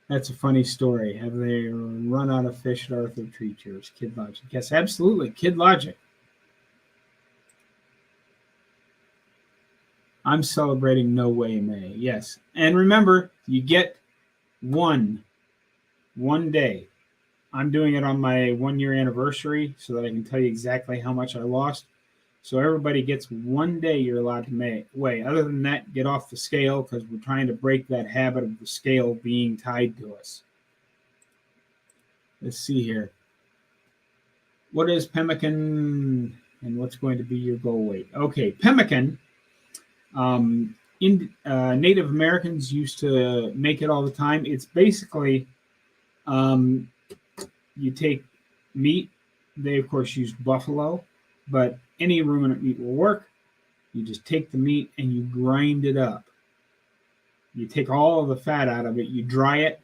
That's a funny story. Have they run out of fish at Arthur Tree Cheers? Kid Logic. Yes, absolutely. Kid Logic. I'm celebrating No Way May. Yes. And remember, you get one day. I'm doing it on my 1 year anniversary so that I can tell you exactly how much I lost. So everybody gets 1 day you're allowed to weigh. Other than that, get off the scale because we're trying to break that habit of the scale being tied to us. Let's see here. What is pemmican and what's going to be your goal weight? Okay, pemmican. Native Americans used to make it all the time. It's basically you take meat. They, of course, used buffalo, but any ruminant meat will work. You just take the meat and you grind it up. You take all of the fat out of it. You dry it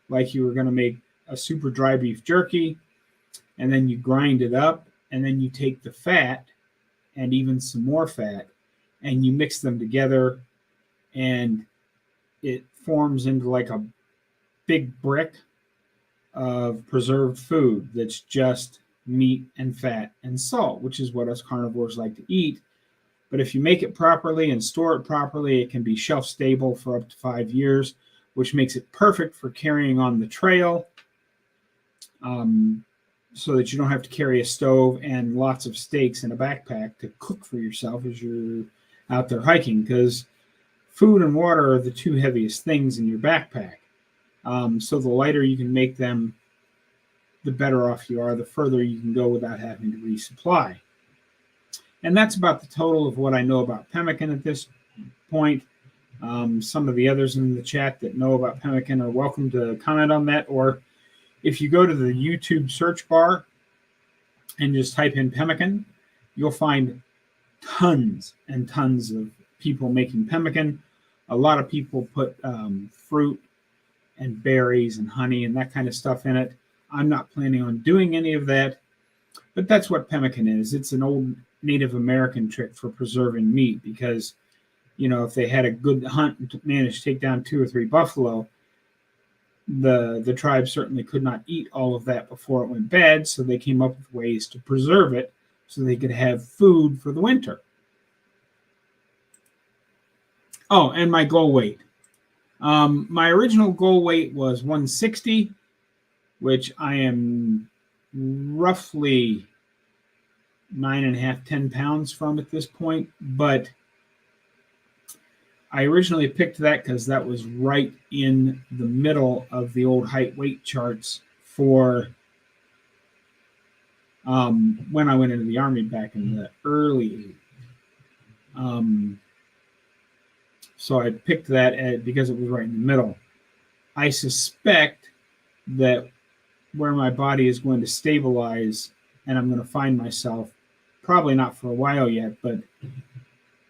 like you were going to make a super dry beef jerky, and then you grind it up, and then you take the fat and even some more fat, and you mix them together, and it forms into like a big brick of preserved food that's just meat and fat and salt, which is what us carnivores like to eat. But if you make it properly and store it properly, it can be shelf stable for up to 5 years, which makes it perfect for carrying on the trail, so that you don't have to carry a stove and lots of steaks in a backpack to cook for yourself as you're out there hiking, because food and water are the two heaviest things in your backpack. So the lighter you can make them, the better off you are, the further you can go without having to resupply. And that's about the total of what I know about pemmican at this point. Some of the others in the chat that know about pemmican are welcome to comment on that. Or if you go to the YouTube search bar and just type in pemmican, you'll find tons and tons of people making pemmican. A lot of people put fruit and berries and honey and that kind of stuff in it. I'm not planning on doing any of that, but that's what pemmican is. It's an old Native American trick for preserving meat, because, you know, if they had a good hunt and managed to take down 2 or 3 buffalo, the tribe certainly could not eat all of that before it went bad, so they came up with ways to preserve it so they could have food for the winter. Oh, and my goal weight. My original goal weight was 160, which I am roughly 9.5, 10 pounds from at this point. But I originally picked that because that was right in the middle of the old height weight charts for when I went into the Army back in the early 80s. So I picked that because it was right in the middle. I suspect that where my body is going to stabilize, and I'm going to find myself, probably not for a while yet, but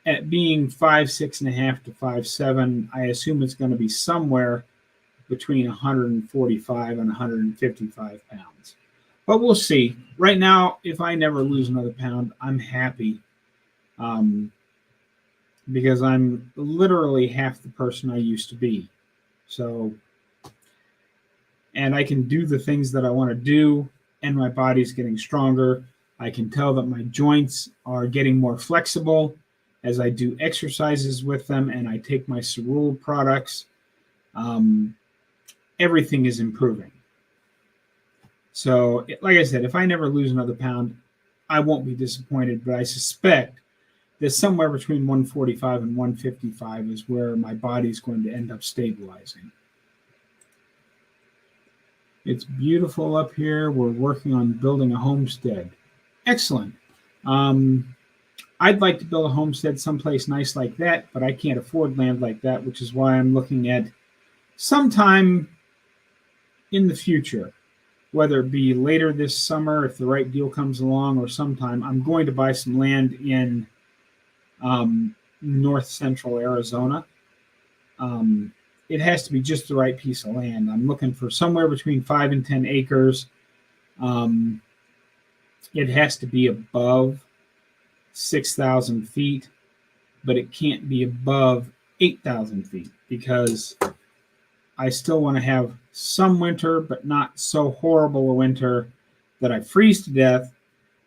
at being 5'6.5" to 5'7", I assume it's going to be somewhere between 145 and 155 pounds. But we'll see. Right now, if I never lose another pound, I'm happy. Because I'm literally half the person I used to be. So, and I can do the things that I want to do, and my body's getting stronger. I can tell that my joints are getting more flexible as I do exercises with them and I take my Cerule products. Everything is improving. So, like I said, if I never lose another pound, I won't be disappointed, but I suspect that somewhere between 145 and 155 is where my body's going to end up stabilizing. It's beautiful up here. We're working on building a homestead. Excellent. I'd like to build a homestead someplace nice like that, but I can't afford land like that, which is why I'm looking at sometime in the future, whether it be later this summer if the right deal comes along, or sometime, I'm going to buy some land in north central Arizona, It has to be just the right piece of land. I'm looking for somewhere between 5 and 10 acres. Um, it has to be above 6,000 feet, but it can't be above 8,000 feet because I still want to have some winter, but not so horrible a winter that I freeze to death.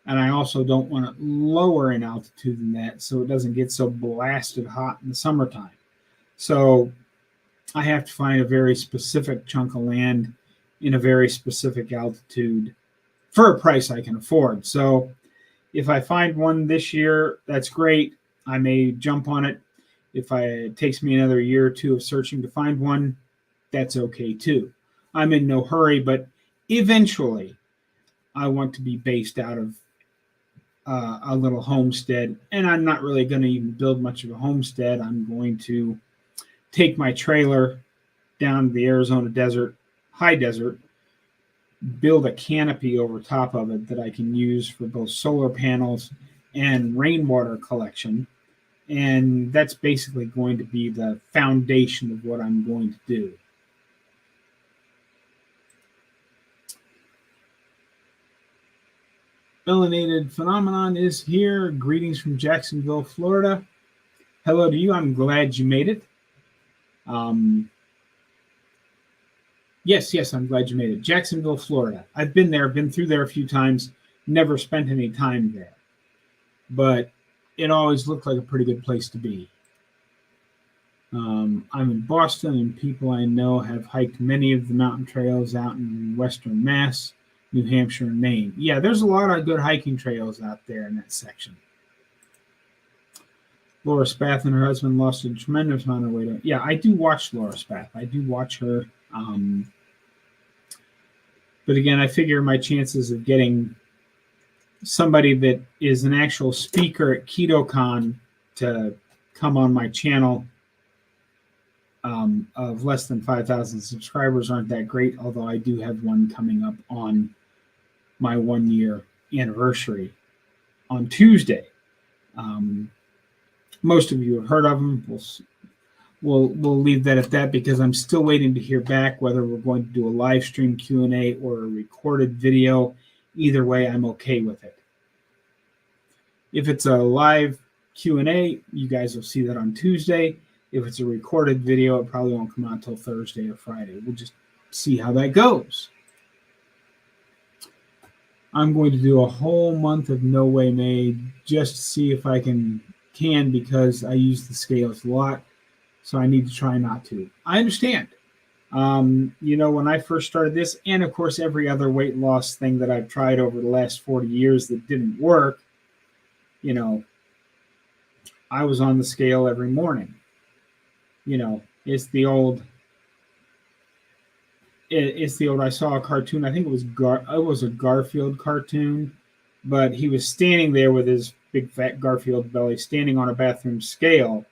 And I also don't want it lower in altitude than that so it doesn't get so blasted hot in the summertime. So I have to find a very specific chunk of land in a very specific altitude for a price I can afford. So if I find one this year, that's great. I may jump on it. If it takes me another year or two of searching to find one, that's okay too. I'm in no hurry, but eventually I want to be based out of a little homestead. And I'm not really going to even build much of a homestead. I'm going to take my trailer down to the Arizona desert, high desert, build a canopy over top of it that I can use for both solar panels and rainwater collection. And that's basically going to be the foundation of what I'm going to do. Melanated Phenomenon is here. Greetings from Jacksonville, Florida. Hello to you. I'm glad you made it. Yes, I'm glad you made it. Jacksonville, Florida. I've been there, been through there a few times, never spent any time there. But it always looked like a pretty good place to be. I'm in Boston, and people I know have hiked many of the mountain trails out in Western Mass, New Hampshire, and Maine. Yeah, there's a lot of good hiking trails out there in that section. Laura Spath and her husband lost a tremendous amount of weight. Yeah, I do watch Laura Spath. I do watch her. But again, I figure my chances of getting somebody that is an actual speaker at KetoCon to come on my channel of less than 5,000 subscribers aren't that great, although I do have one coming up on my 1-year anniversary on Tuesday. Most of you have heard of them. We'll leave that at that because I'm still waiting to hear back whether we're going to do a live stream Q&A or a recorded video. Either way, I'm okay with it. If it's a live Q&A, you guys will see that on Tuesday. If it's a recorded video, it probably won't come out until Thursday or Friday. We'll just see how that goes. I'm going to do a whole month of No Way Made just to see if I can because I use the scales a lot. So I need to try not to. I understand. When I first started this, and of course every other weight loss thing that I've tried over the last 40 years that didn't work, I was on the scale every morning. It's the old, I saw a cartoon. I think it was a Garfield cartoon, but he was standing there with his big fat Garfield belly standing on a bathroom scale.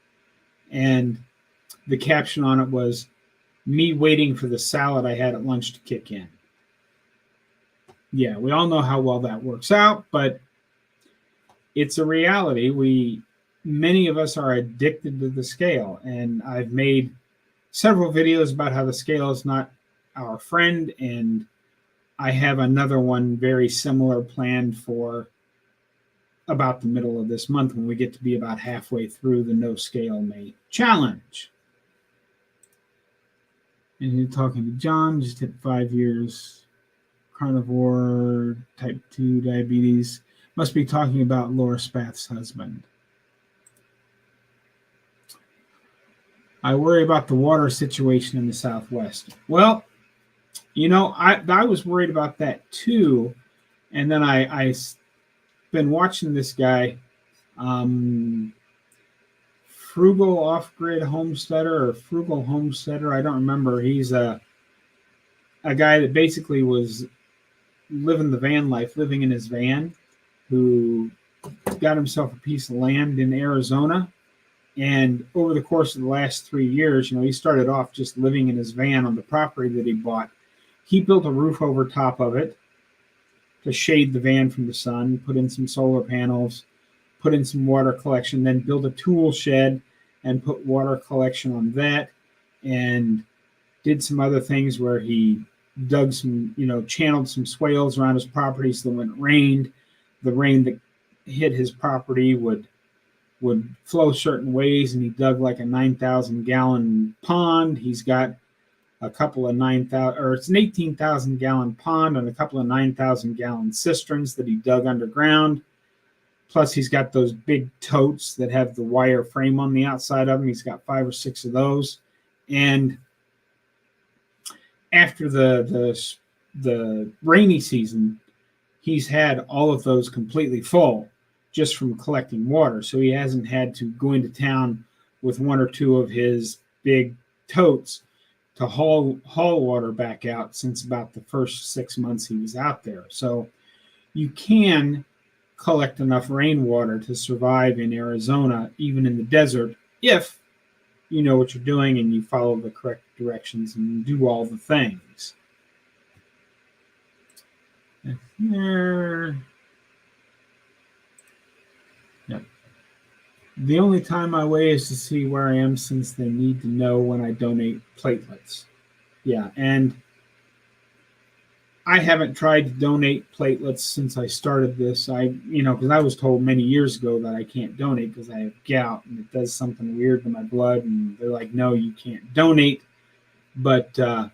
And the caption on it was, "Me waiting for the salad I had at lunch to kick in." Yeah, we all know how well that works out, but it's a reality. Many of us are addicted to the scale, and I've made several videos about how the scale is not our friend, and I have another one very similar planned for about the middle of this month when we get to be about halfway through the No Scale Mate Challenge. And you're talking to John, just hit 5 years, carnivore, type 2 diabetes. Must be talking about Laura Spath's husband. I worry about the water situation in the Southwest. Well, I was worried about that too. And then I been watching this guy, Frugal Off-Grid Homesteader or Frugal Homesteader. I don't remember. He's a guy that basically was living the van life, living in his van, who got himself a piece of land in Arizona. And over the course of the last 3 years, he started off just living in his van on the property that he bought. He built a roof over top of it to shade the van from the sun, put in some solar panels, put in some water collection, then build a tool shed and put water collection on that. and did some other things where he dug some, channeled some swales around his property so that when it rained, the rain that hit his property would flow certain ways, and he dug like a 9,000 gallon pond. He's got a couple of 9,000, or it's an 18,000 gallon pond and a couple of 9,000 gallon cisterns that he dug underground. Plus, he's got those big totes that have the wire frame on the outside of them. He's got 5 or 6 of those. And after the rainy season, he's had all of those completely full just from collecting water. So he hasn't had to go into town with 1 or 2 of his big totes to haul water back out since about the first 6 months he was out there. So you can collect enough rainwater to survive in Arizona, even in the desert, if you know what you're doing and you follow the correct directions and do all the things. There. Yep. The only time I weigh is to see where I am, since they need to know when I donate platelets. Yeah, and I haven't tried to donate platelets since I started this. Because I was told many years ago that I can't donate because I have gout and it does something weird to my blood, and they're like, no, you can't donate. But and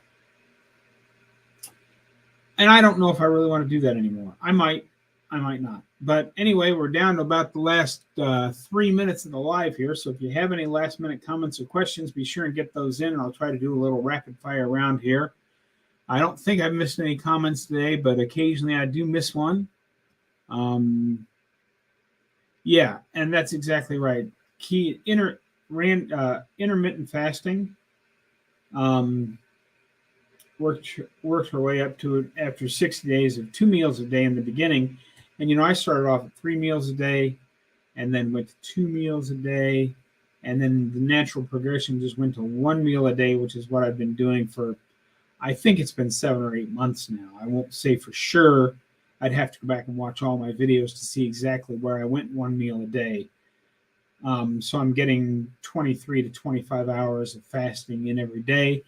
I don't know if I really want to do that anymore. I might not. But anyway, we're down to about the last 3 minutes of the live here. So if you have any last minute comments or questions, be sure and get those in, and I'll try to do a little rapid fire round here. I don't think I've missed any comments today, but occasionally I do miss one. Yeah, and that's exactly right. Intermittent fasting worked her way up to it after 60 days of 2 meals a day in the beginning. And, I started off at 3 meals a day and then went to 2 meals a day. And then the natural progression just went to 1 meal a day, which is what I've been doing for, I think it's been 7 or 8 months now. I won't say for sure. I'd have to go back and watch all my videos to see exactly where I went 1 meal a day. So I'm getting 23 to 25 hours of fasting in every day.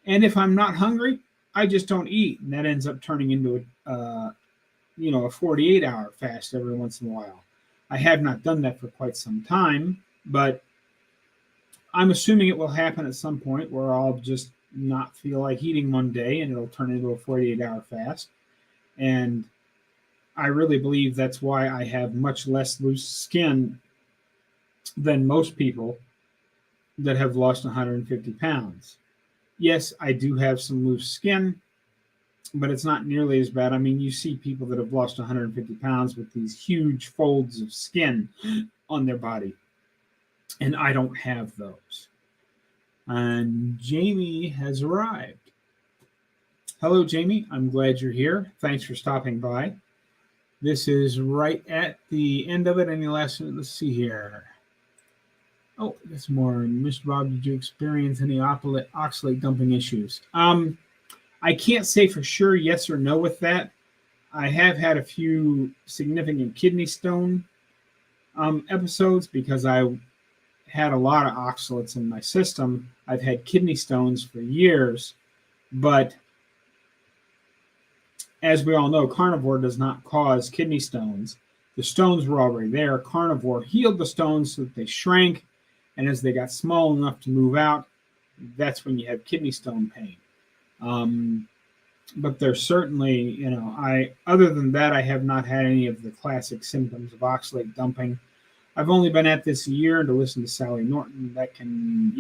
And if I'm not hungry, I just don't eat. And that ends up turning into a 48-hour fast every once in a while. I have not done that for quite some time, but I'm assuming it will happen at some point where I'll just not feel like eating one day and it'll turn into a 48-hour fast. And I really believe that's why I have much less loose skin than most people that have lost 150 pounds. Yes, I do have some loose skin, but it's not nearly as bad. I mean, you see people that have lost 150 pounds with these huge folds of skin on their body, and I don't have those. And Jamie has arrived. Hello, Jamie. I'm glad you're here. Thanks for stopping by. This is right at the end of it. Any last, let's see here. Oh, there's more. Mr. Bob, did you experience any oxalate dumping issues? I can't say for sure yes or no with that. I have had a few significant kidney stone episodes because I had a lot of oxalates in my system. I've had kidney stones for years, but as we all know, carnivore does not cause kidney stones. The stones were already there. Carnivore healed the stones so that they shrank, and as they got small enough to move out, that's when you have kidney stone pain. But there's certainly, other than that, I have not had any of the classic symptoms of oxalate dumping. I've only been at this a year, and to listen to Sally Norton, that can,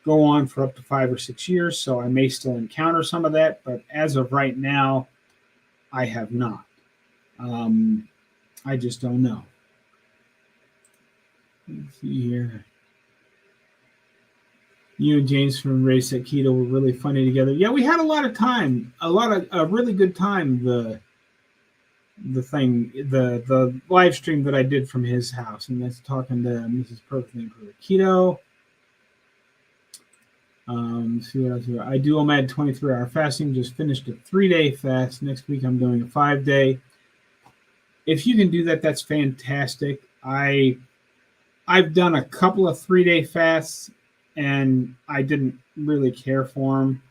go on for up to 5 or 6 years. So I may still encounter some of that, but as of right now, I have not. I just don't know. Let's see here. You and James from Race at Keto were really funny together. Yeah, we had a lot of time, a really good time. The live stream that I did from his house, and that's talking to Mrs. Perfectly Improved Keto. See what else here. I do OMAD 23-hour fasting. Just finished a 3-day fast. Next week I'm doing a 5-day. If you can do that, that's fantastic. I've done a couple of 3-day fasts, and I didn't really care for them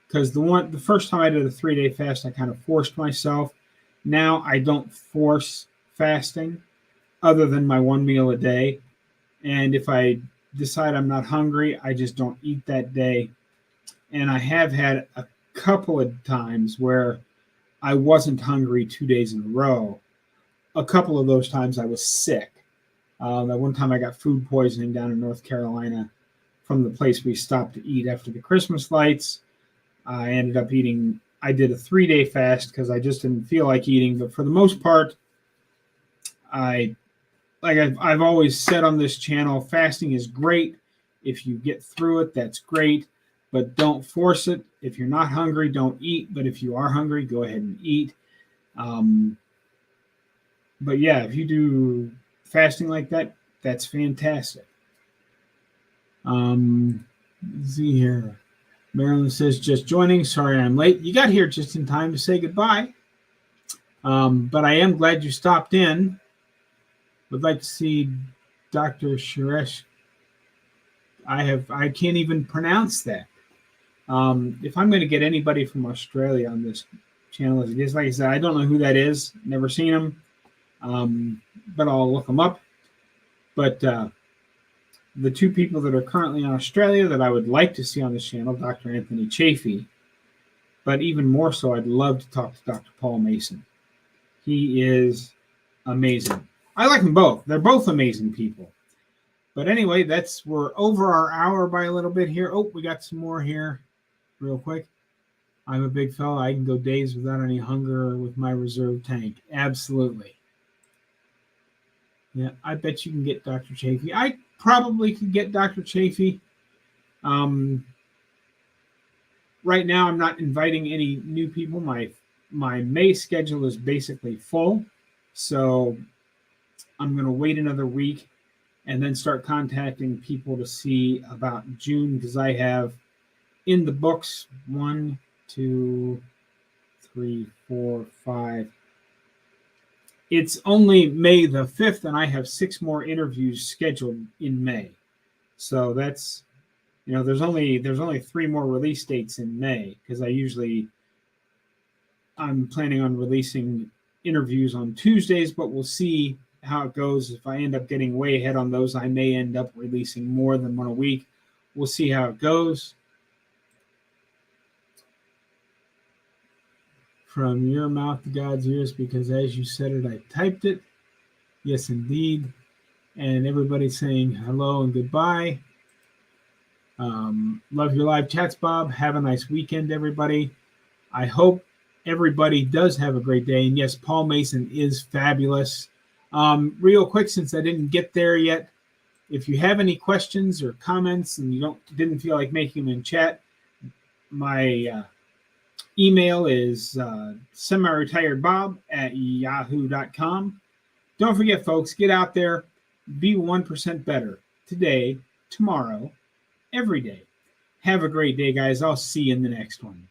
because the first time I did a 3-day fast, I kind of forced myself. Now I don't force fasting other than my one meal a day. And if I decide I'm not hungry, I just don't eat that day. And I have had a couple of times where I wasn't hungry 2 days in a row. A couple of those times I was sick. That one time I got food poisoning down in North Carolina from the place we stopped to eat after the Christmas lights. I ended up eating, I did a 3-day fast because I just didn't feel like eating. But for the most part, I've always said on this channel, fasting is great. If you get through it, that's great. But don't force it. If you're not hungry, don't eat. But if you are hungry, go ahead and eat. But yeah, if you do fasting like that, that's fantastic. Let's see here. Marilyn says, just joining. Sorry I'm late. You got here just in time to say goodbye. But I am glad you stopped in. Would like to see Dr. Suresh. I can't even pronounce that. If I'm going to get anybody from Australia on this channel, just like I said, I don't know who that is. Never seen him. But I'll look them up. But the two people that are currently in Australia that I would like to see on this channel, Dr. Anthony Chafee. But even more so, I'd love to talk to Dr. Paul Mason. He is amazing. I like them both. They're both amazing people. But anyway, we're over our hour by a little bit here. Oh, we got some more here real quick. I'm a big fella. I can go days without any hunger with my reserve tank. Absolutely. Yeah, I bet you can get Dr. Chafee. I probably could get Dr. Chafee. Right now, I'm not inviting any new people. My May schedule is basically full. So I'm going to wait another week and then start contacting people to see about June, because I have in the books 1, 2, 3, 4, 5. It's only May the 5th, and I have 6 more interviews scheduled in May. So that's, there's only 3 more release dates in May, because I'm planning on releasing interviews on Tuesdays, but we'll see how it goes. If I end up getting way ahead on those, I may end up releasing more than one a week. We'll see how it goes. From your mouth to God's ears, because as you said it, I typed it. Yes, indeed. And everybody's saying hello and goodbye. Love your live chats, Bob. Have a nice weekend, everybody. I hope everybody does have a great day. And yes, Paul Mason is fabulous. Real quick, since I didn't get there yet, if you have any questions or comments and you didn't feel like making them in chat, my email is SemiRetiredBob@yahoo.com. Don't forget, folks, get out there, be 1% better today, tomorrow, every day. Have a great day, guys. I'll see you in the next one.